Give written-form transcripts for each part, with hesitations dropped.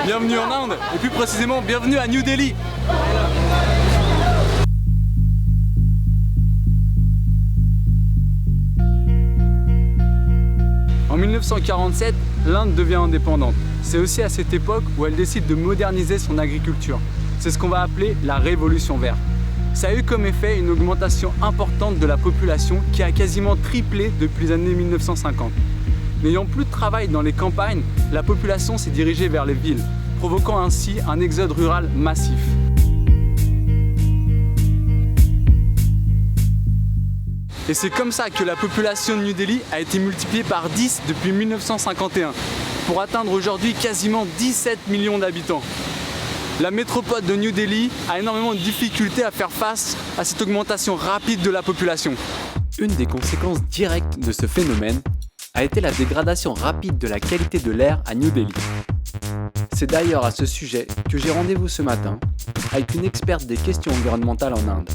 Bienvenue en Inde, et plus précisément, bienvenue à New Delhi. En 1947, l'Inde devient indépendante. C'est aussi à cette époque où elle décide de moderniser son agriculture. C'est ce qu'on va appeler la Révolution verte. Ça a eu comme effet une augmentation importante de la population qui a quasiment triplé depuis les années 1950. N'ayant plus de travail dans les campagnes, la population s'est dirigée vers les villes, provoquant ainsi un exode rural massif. Et c'est comme ça que la population de New Delhi a été multipliée par 10 depuis 1951, pour atteindre aujourd'hui quasiment 17 millions d'habitants. La métropole de New Delhi a énormément de difficultés à faire face à cette augmentation rapide de la population. Une des conséquences directes de ce phénomène a été la dégradation rapide de la qualité de l'air à New Delhi. C'est d'ailleurs à ce sujet que j'ai rendez-vous ce matin avec une experte des questions environnementales en Inde.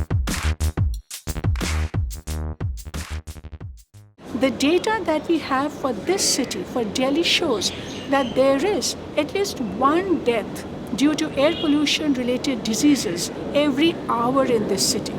The data that we have for this city, for Delhi, shows that there is at least one death due to air pollution-related diseases every hour in this city.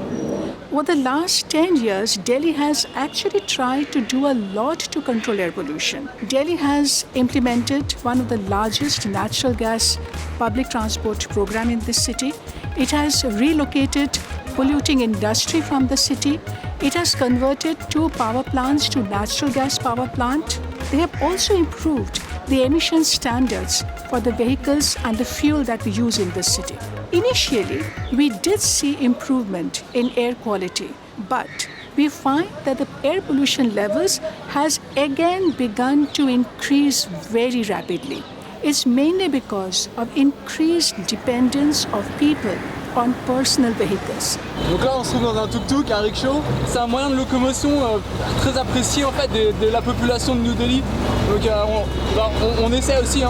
Over the last 10 years, Delhi has actually tried to do a lot to control air pollution. Delhi has implemented one of the largest natural gas public transport program in this city. It has relocated polluting industry from the city. It has converted 2 power plants to natural gas power plant. They have also improved the emission standards for the vehicles and the fuel that we use in this city. Initially, we did see improvement in air quality, but we find that the air pollution levels has again begun to increase very rapidly. It's mainly because of increased dependence of people on personal vehicles. Donc là on se trouve dans un tuk-tuk, un rickshaw. C'est un moyen de locomotion très apprécié en fait de la population de New Delhi. Donc on essaie aussi.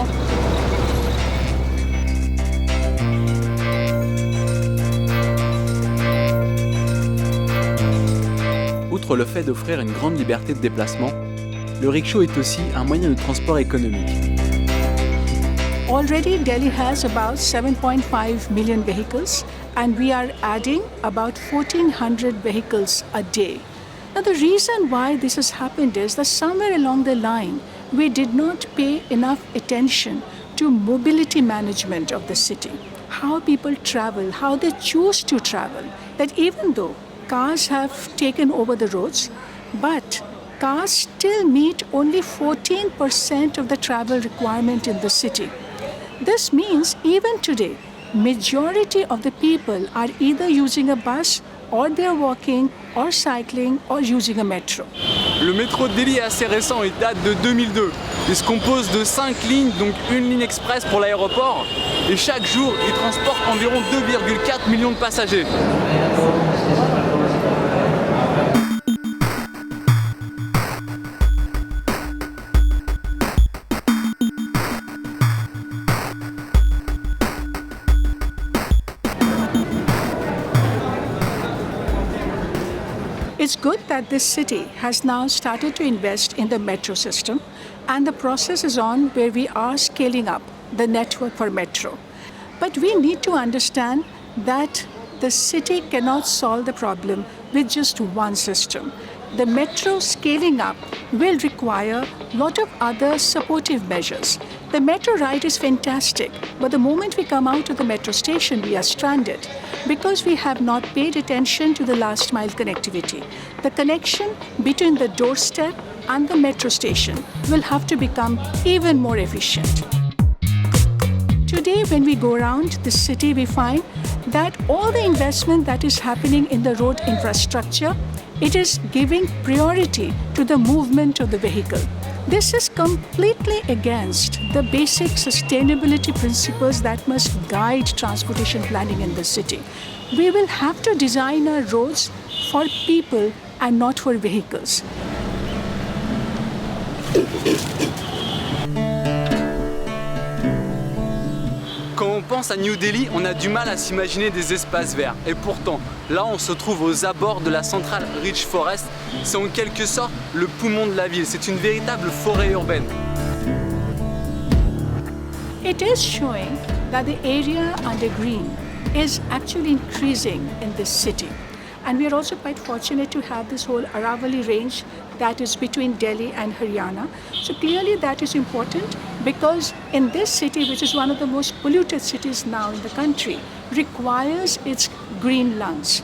Outre le fait d'offrir une grande liberté de déplacement, le rickshaw est aussi un moyen de transport économique. Already, Delhi has about 7.5 million vehicles, and we are adding about 1,400 vehicles a day. Now, the reason why this has happened is that somewhere along the line, we did not pay enough attention to mobility management of the city, how people travel, how they choose to travel. That even though cars have taken over the roads, but cars still meet only 14% of the travel requirement in the city. This means even today, majority of the people are either using a bus or they are walking or cycling or using a metro. Le métro de Delhi est assez récent, il date de 2002. Il se compose de 5 lignes, donc une ligne express pour l'aéroport. Et chaque jour, il transporte environ 2,4 millions de passagers. It's good that this city has now started to invest in the metro system, and the process is on where we are scaling up the network for metro. But we need to understand that the city cannot solve the problem with just one system. The metro scaling up will require a lot of other supportive measures. The metro ride is fantastic, but the moment we come out of the metro station, we are stranded because we have not paid attention to the last mile connectivity. The connection between the doorstep and the metro station will have to become even more efficient. Today, when we go around the city, we find that all the investment that is happening in the road infrastructure, it is giving priority to the movement of the vehicle. This is completely against the basic sustainability principles that must guide transportation planning in the city. We will have to design our roads for people and not for vehicles. Quand on pense à New Delhi, on a du mal à s'imaginer des espaces verts. Et pourtant, là on se trouve aux abords de la centrale Rich Forest. C'est en quelque sorte le poumon de la ville. C'est une véritable forêt urbaine. It is showing that the area under green is actually increasing in this city. And we are also quite fortunate to have this whole Aravalli range that is between Delhi and Haryana. So clearly that is important because in this city, which is one of the most polluted cities now in the country, requires its green lungs.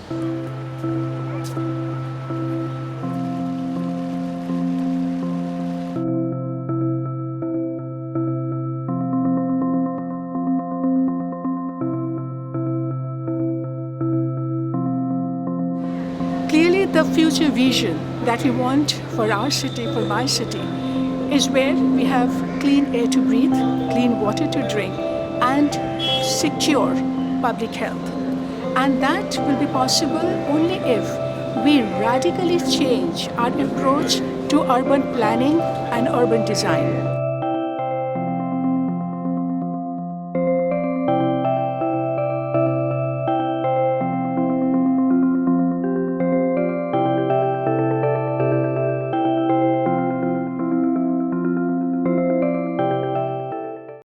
Clearly, the future vision that we want for our city, for my city, is where we have clean air to breathe, clean water to drink, and secure public health. And that will be possible only if we radically change our approach to urban planning and urban design.